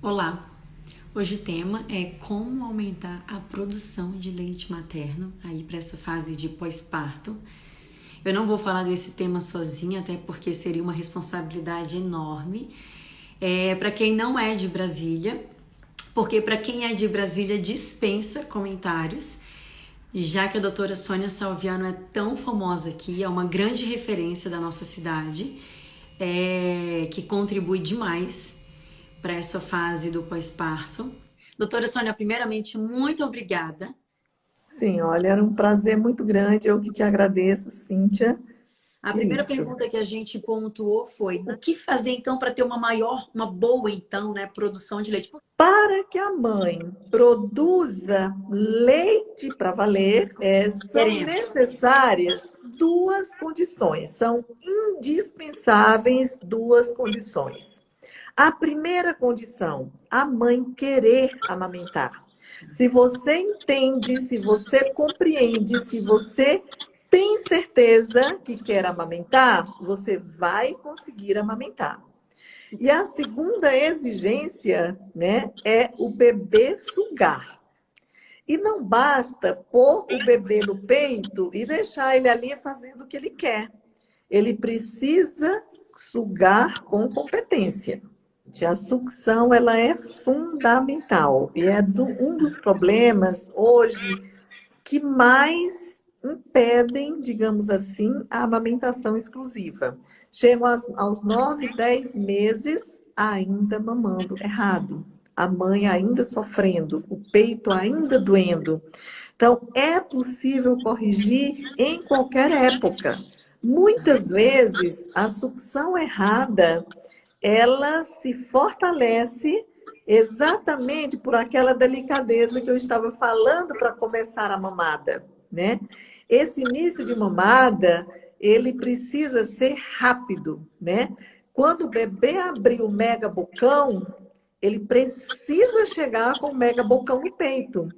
Olá! Hoje o tema é como aumentar a produção de leite materno aí para essa fase de pós-parto. Eu não vou falar desse tema sozinha, até porque seria uma responsabilidade enorme. Para quem não é de Brasília, porque para quem é de Brasília dispensa comentários, já que a doutora Sônia Salviano é tão famosa aqui, é uma grande referência da nossa cidade, que contribui demais para essa fase do pós-parto. Doutora Sônia, primeiramente, muito obrigada. Sim, olha, era um prazer muito grande. Eu que te agradeço, Cíntia. A E é primeira isso. pergunta que a gente pontuou foi o que fazer então para ter uma boa então, né, produção de leite? Para que a mãe produza leite para valer, são Queremos. necessárias duas condições, são indispensáveis duas condições. A primeira condição, a mãe querer amamentar. Se você entende, se você compreende, se você tem certeza que quer amamentar, você vai conseguir amamentar. E a segunda exigência, né, é o bebê sugar. E não basta pôr o bebê no peito e deixar ele ali fazendo o que ele quer. Ele precisa sugar com competência. A sucção ela é fundamental e é um dos problemas hoje que mais impedem, digamos assim, a amamentação exclusiva. Chegam aos 9, 10 meses ainda mamando errado, a mãe ainda sofrendo, o peito ainda doendo. Então, é possível corrigir em qualquer época. Muitas vezes, a sucção errada, ela se fortalece exatamente por aquela delicadeza que eu estava falando para começar a mamada, né? Esse início de mamada, ele precisa ser rápido, né? Quando o bebê abrir o mega bocão, ele precisa chegar com o mega bocão no peito,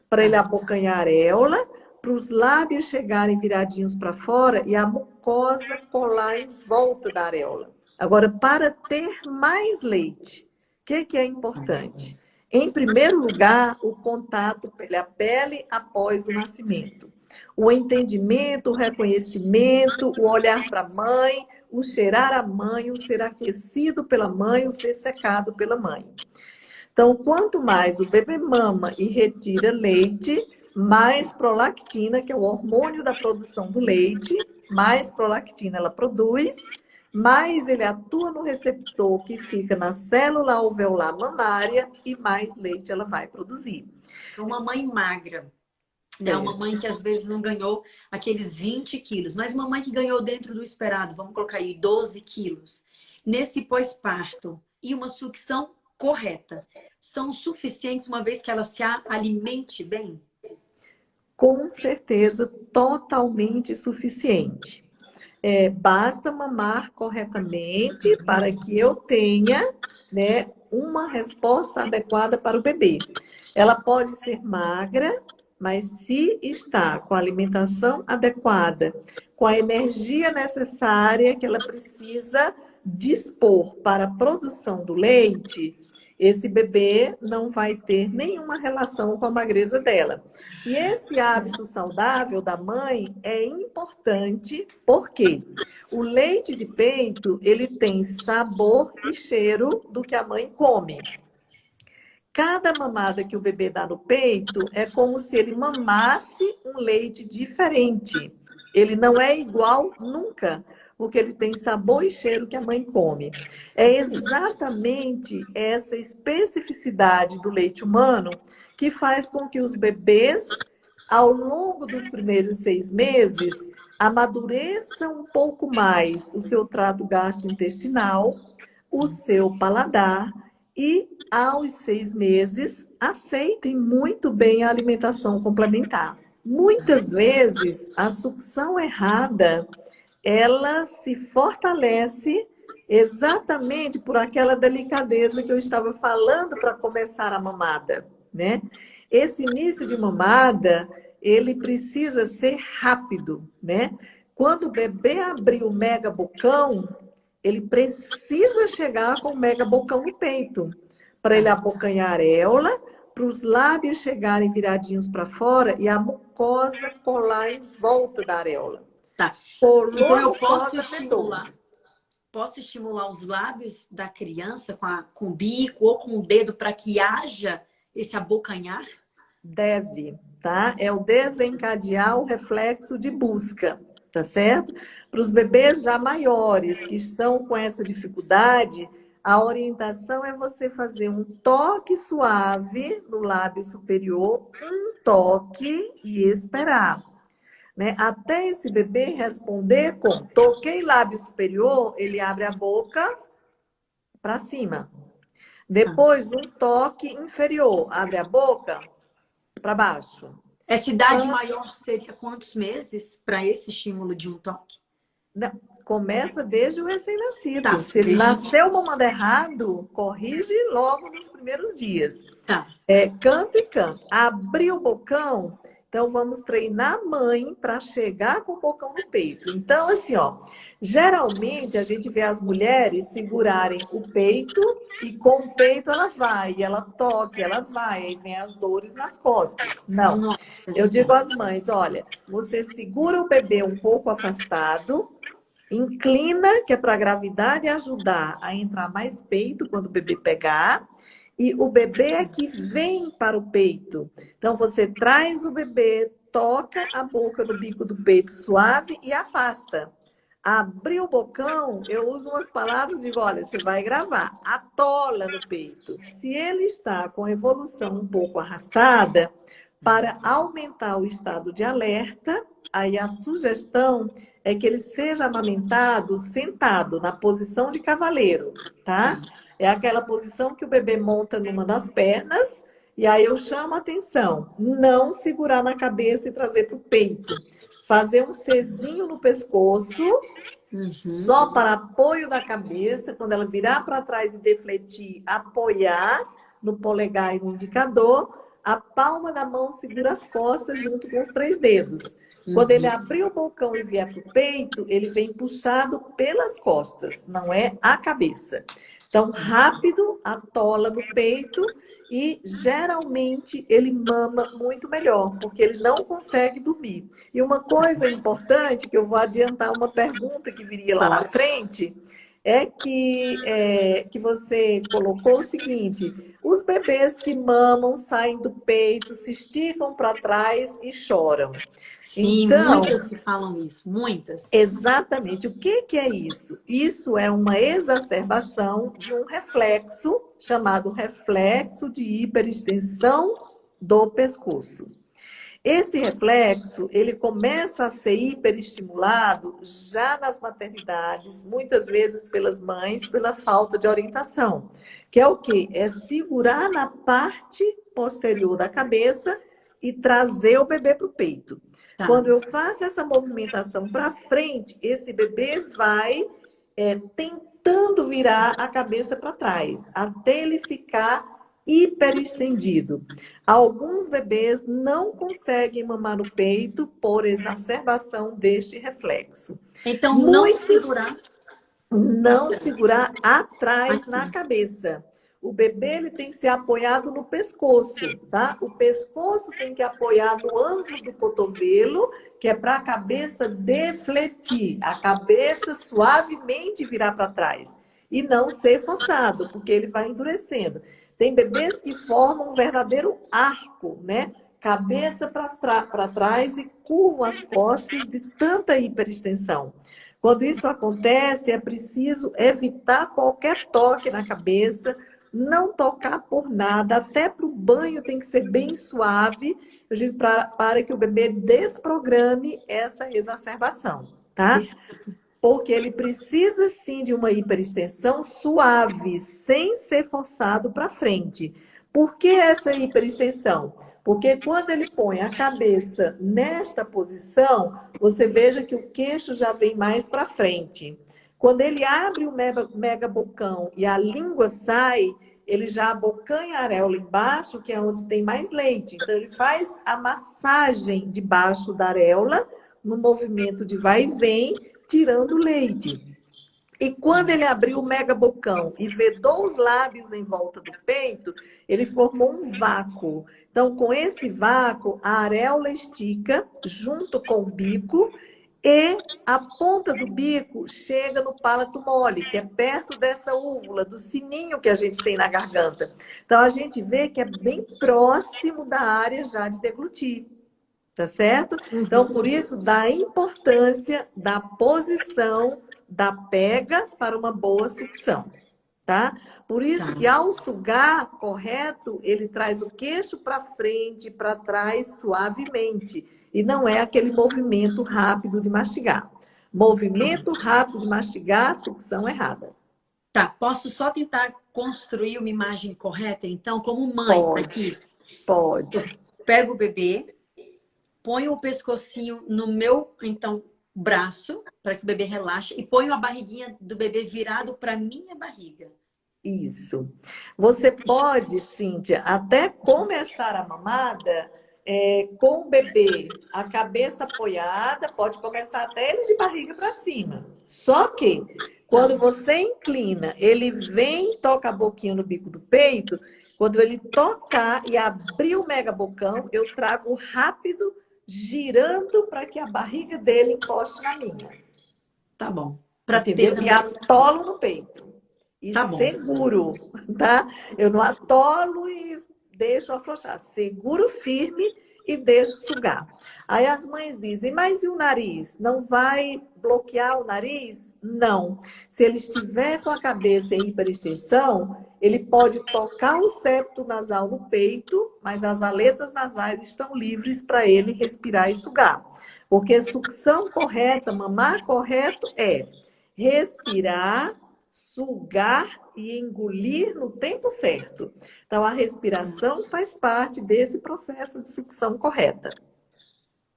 para ele abocanhar a areola, para os lábios chegarem viradinhos para fora e a mucosa colar em volta da areola. Agora, para ter mais leite, o que é importante? Em primeiro lugar, o contato pele a pele após o nascimento. O entendimento, o reconhecimento, o olhar para a mãe, o cheirar a mãe, o ser aquecido pela mãe, o ser secado pela mãe. Então, quanto mais o bebê mama e retira leite, mais prolactina, que é o hormônio da produção do leite, mais prolactina ela produz, mais ele atua no receptor que fica na célula alveolar mamária e mais leite ela vai produzir. Uma mãe magra, né? Uma É. mãe que às vezes não ganhou aqueles 20 quilos, mas uma mãe que ganhou dentro do esperado, vamos colocar aí 12 quilos. Nesse pós-parto e uma sucção correta, são suficientes uma vez que ela se alimente bem? Com certeza, totalmente suficiente. Basta mamar corretamente para que eu tenha, né, uma resposta adequada para o bebê. Ela pode ser magra, mas se está com a alimentação adequada, com a energia necessária que ela precisa dispor para a produção do leite, esse bebê não vai ter nenhuma relação com a magreza dela. E esse hábito saudável da mãe é importante, porque o leite de peito, ele tem sabor e cheiro do que a mãe come. Cada mamada que o bebê dá no peito é como se ele mamasse um leite diferente. Ele não é igual nunca, porque ele tem sabor e cheiro que a mãe come. É exatamente essa especificidade do leite humano que faz com que os bebês, ao longo dos primeiros 6 meses, amadureçam um pouco mais o seu trato gastrointestinal, o seu paladar e, aos 6 meses, aceitem muito bem a alimentação complementar. Muitas vezes, a sucção errada, ela se fortalece exatamente por aquela delicadeza que eu estava falando para começar a mamada, né? Esse início de mamada, ele precisa ser rápido, né? Quando o bebê abrir o mega bocão, ele precisa chegar com o mega bocão no peito, para ele abocanhar a areola, para os lábios chegarem viradinhos para fora e a mucosa colar em volta da areola. Tá. Colou Então a eu posso mucosa, vedou. estimular os lábios da criança com o bico ou com o dedo para que haja esse abocanhar? Deve, tá? É o desencadear o reflexo de busca, tá certo? Para os bebês já maiores que estão com essa dificuldade, a orientação é você fazer um toque suave no lábio superior, um toque e esperar, né? Até esse bebê responder com toquei lábio superior, ele abre a boca para cima. Depois, um toque inferior, abre a boca para baixo. Essa idade maior seria quantos meses para esse estímulo de um toque? Não, começa desde o recém-nascido. Tá, Se ele nasceu mamando errado, corrige logo nos primeiros dias. Tá. Canto e canto. Abrir o bocão, então vamos treinar a mãe para chegar com o bocão no peito. Então, assim, ó, geralmente a gente vê as mulheres segurarem o peito e com o peito ela vai, e ela toca, ela vai, aí vem as dores nas costas. Não. Nossa, eu digo às mães, olha, você segura o bebê um pouco afastado, inclina, que é para a gravidade ajudar a entrar mais peito quando o bebê pegar. E o bebê é que vem para o peito. Então, você traz o bebê, toca a boca no bico do peito suave e afasta. Abrir o bocão, eu uso umas palavras e digo, olha, você vai gravar, atola no peito. Se ele está com a evolução um pouco arrastada, para aumentar o estado de alerta, aí a sugestão é que ele seja amamentado sentado, na posição de cavaleiro, tá? É aquela posição que o bebê monta numa das pernas, e aí eu chamo a atenção, não segurar na cabeça e trazer para o peito. Fazer um Czinho no pescoço, só para apoio da cabeça, quando ela virar para trás e defletir, apoiar no polegar e no indicador, a palma da mão segura as costas junto com os 3 dedos. Quando ele abrir o bocão e vier para o peito, ele vem puxado pelas costas, não é a cabeça. Então, rápido, atola no peito e geralmente ele mama muito melhor, porque ele não consegue dormir. E uma coisa importante, que eu vou adiantar uma pergunta que viria lá na frente, é que você colocou o seguinte: os bebês que mamam saem do peito, se esticam para trás e choram. Sim, então, muitas que falam isso, muitas. Exatamente. O que é isso? Isso é uma exacerbação de um reflexo chamado reflexo de hiperextensão do pescoço. Esse reflexo, ele começa a ser hiperestimulado já nas maternidades, muitas vezes pelas mães, pela falta de orientação. Que é o quê? É segurar na parte posterior da cabeça e trazer o bebê para o peito. Tá. Quando eu faço essa movimentação para frente, esse bebê vai tentando virar a cabeça para trás, até ele ficar hiperestendido. Alguns bebês não conseguem mamar no peito por exacerbação deste reflexo. Então, não segurar atrás na cabeça. O bebê ele tem que ser apoiado no pescoço, tá? O pescoço tem que apoiar no ângulo do cotovelo, que é para a cabeça defletir, a cabeça suavemente virar para trás. E não ser forçado, porque ele vai endurecendo. Tem bebês que formam um verdadeiro arco, né? Cabeça para trás e curvam as costas de tanta hiperextensão. Quando isso acontece, é preciso evitar qualquer toque na cabeça, não tocar por nada, até para o banho tem que ser bem suave, para que o bebê desprograme essa exacerbação, tá? Porque ele precisa sim de uma hiperextensão suave, sem ser forçado para frente. Por que essa hiperextensão? Porque quando ele põe a cabeça nesta posição, você veja que o queixo já vem mais para frente. Quando ele abre o mega bocão e a língua sai, ele já abocanha a areola embaixo, que é onde tem mais leite. Então, ele faz a massagem debaixo da areola, no movimento de vai e vem, tirando o leite. E quando ele abriu o megabocão e vedou os lábios em volta do peito, ele formou um vácuo. Então, com esse vácuo, a areola estica junto com o bico e a ponta do bico chega no palato mole, que é perto dessa úvula, do sininho que a gente tem na garganta. Então, a gente vê que é bem próximo da área já de deglutir. Tá certo? Então, por isso, da importância da posição da pega para uma boa sucção, tá? Por isso que ao sugar correto, ele traz o queixo para frente, para trás suavemente, e não é aquele movimento rápido de mastigar. Movimento rápido de mastigar, sucção errada. Tá, posso só tentar construir uma imagem correta, então, como mãe Pode, aqui? pode. Eu pego o bebê, ponho o pescocinho no meu, então, braço, para que o bebê relaxe, e ponho a barriguinha do bebê virado para minha barriga. Isso. Você pode, Cíntia, até começar a mamada com o bebê, a cabeça apoiada, pode começar até ele de barriga para cima. Só que, quando você inclina, ele vem, toca a boquinha no bico do peito, quando ele tocar e abrir o megabocão, eu trago rápido, girando para que a barriga dele encoste na minha. Tá bom. Entendeu? E atolo no peito. E tá bom. Seguro, tá? Eu não atolo e deixo afrouxar. Seguro firme e deixo sugar. Aí as mães dizem, mas e o nariz? Não vai bloquear o nariz? Não. Se ele estiver com a cabeça em hiperextensão, ele pode tocar o septo nasal no peito, mas as aletas nasais estão livres para ele respirar e sugar. Porque sucção correta, mamar correto é respirar, sugar e engolir no tempo certo. Então, a respiração faz parte desse processo de sucção correta.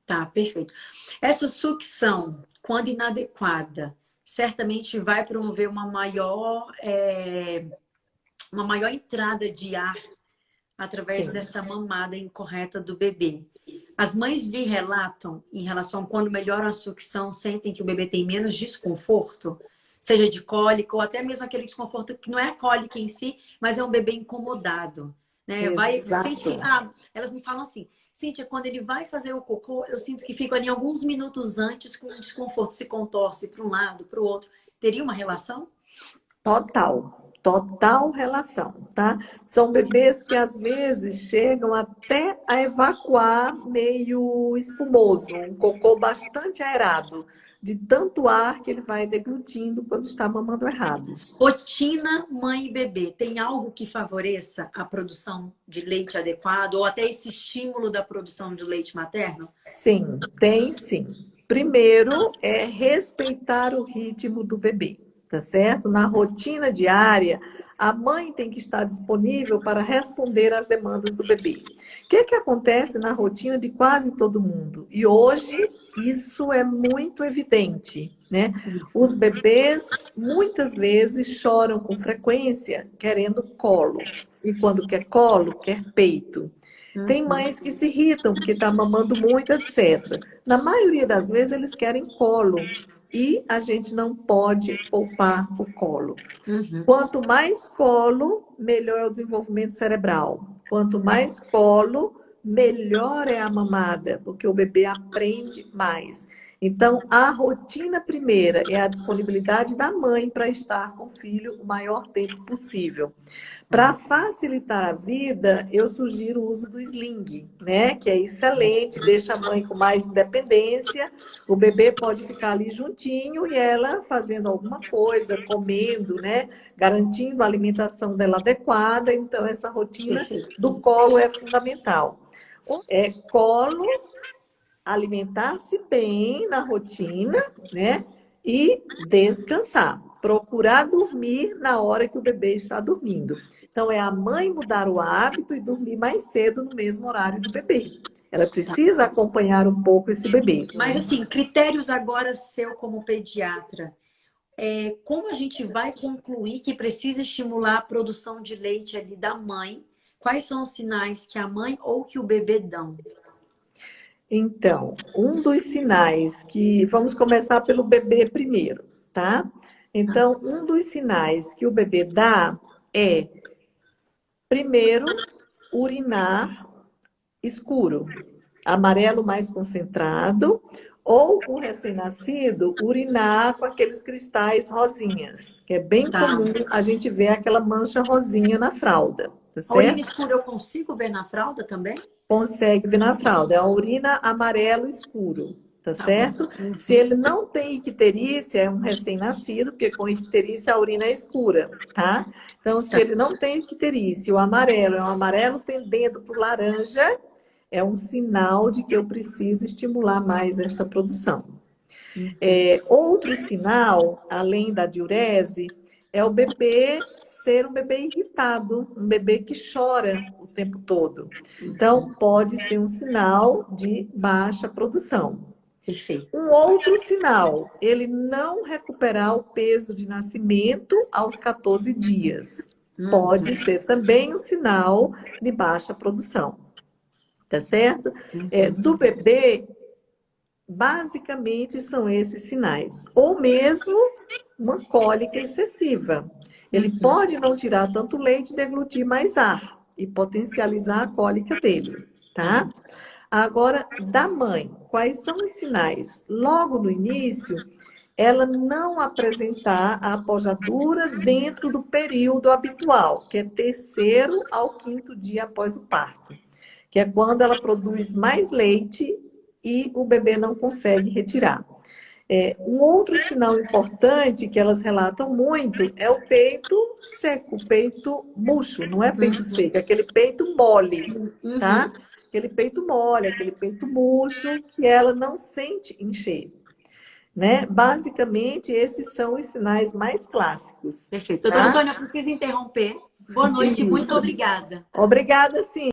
Tá, perfeito. Essa sucção, quando inadequada, certamente vai promover uma maior entrada de ar através dessa mamada incorreta do bebê. As mães me relatam, em relação a quando melhoram a sucção, sentem que o bebê tem menos desconforto, seja de cólica ou até mesmo aquele desconforto que não é a cólica em si, mas é um bebê incomodado. Né? Elas me falam assim, Cíntia, quando ele vai fazer o cocô, eu sinto que fica ali alguns minutos antes com o desconforto, se contorce para um lado, para o outro. Teria uma relação? Total relação, tá? São bebês que às vezes chegam até a evacuar meio espumoso, um cocô bastante aerado, de tanto ar que ele vai deglutindo quando está mamando errado. Rotina mãe e bebê, tem algo que favoreça a produção de leite adequado ou até esse estímulo da produção de leite materno? Sim, tem sim. Primeiro é respeitar o ritmo do bebê. Tá certo? Na rotina diária, a mãe tem que estar disponível para responder às demandas do bebê. O que acontece na rotina de quase todo mundo? E hoje isso é muito evidente, né? Os bebês muitas vezes choram com frequência querendo colo. E quando quer colo, quer peito. Tem mães que se irritam porque está mamando muito, etc. Na maioria das vezes eles querem colo. E a gente não pode poupar o colo. Quanto mais colo, melhor é o desenvolvimento cerebral. Quanto mais colo, melhor é a mamada, porque o bebê aprende mais. Então, a rotina primeira é a disponibilidade da mãe para estar com o filho o maior tempo possível. Para facilitar a vida, eu sugiro o uso do sling, né? Que é excelente, deixa a mãe com mais independência. O bebê pode ficar ali juntinho e ela fazendo alguma coisa, comendo, né? Garantindo a alimentação dela adequada. Então, essa rotina do colo é fundamental. Colo, alimentar-se bem na rotina, né? E descansar. Procurar dormir na hora que o bebê está dormindo. Então, é a mãe mudar o hábito e dormir mais cedo no mesmo horário do bebê. Ela precisa acompanhar um pouco esse bebê. Mas, assim, critérios agora seu como pediatra. Como a gente vai concluir que precisa estimular a produção de leite ali da mãe? Quais são os sinais que a mãe ou que o bebê dão? Então, um dos sinais que... Vamos começar pelo bebê primeiro, tá? Então, um dos sinais que o bebê dá é, primeiro, urinar escuro, amarelo mais concentrado, ou o recém-nascido urinar com aqueles cristais rosinhas, que é bem Tá. comum a gente ver aquela mancha rosinha na fralda, tá A urina certo? escura eu consigo ver na fralda também? Consegue ver na fralda, é a urina amarelo escuro, tá Tá bom. certo? Se ele não tem icterícia, é um recém-nascido, porque com icterícia a urina é escura, tá? Então, se Tá. ele não tem icterícia, o amarelo é um amarelo tendendo para o laranja, é um sinal de que eu preciso estimular mais esta produção. Outro sinal, além da diurese, é o bebê ser um bebê irritado, um bebê que chora o tempo todo. Então, pode ser um sinal de baixa produção. Perfeito. Um outro sinal, ele não recuperar o peso de nascimento aos 14 dias. Pode ser também um sinal de baixa produção. Tá certo? Do bebê, basicamente são esses sinais. Ou mesmo uma cólica excessiva. Ele pode não tirar tanto leite e deglutir mais ar e potencializar a cólica dele, tá? Agora, da mãe, quais são os sinais? Logo no início, ela não apresentar a apojadura dentro do período habitual, que é terceiro ao quinto dia após o parto, que é quando ela produz mais leite e o bebê não consegue retirar. Um outro sinal importante que elas relatam muito é o peito seco, o peito murcho, não é peito seco, é aquele peito mole, tá? Aquele peito mole, aquele peito murcho que ela não sente encher, né? Basicamente, esses são os sinais mais clássicos. Perfeito. Tá? Doutora Sônia, eu preciso interromper. Boa noite, muito Isso. obrigada. Obrigada, sim.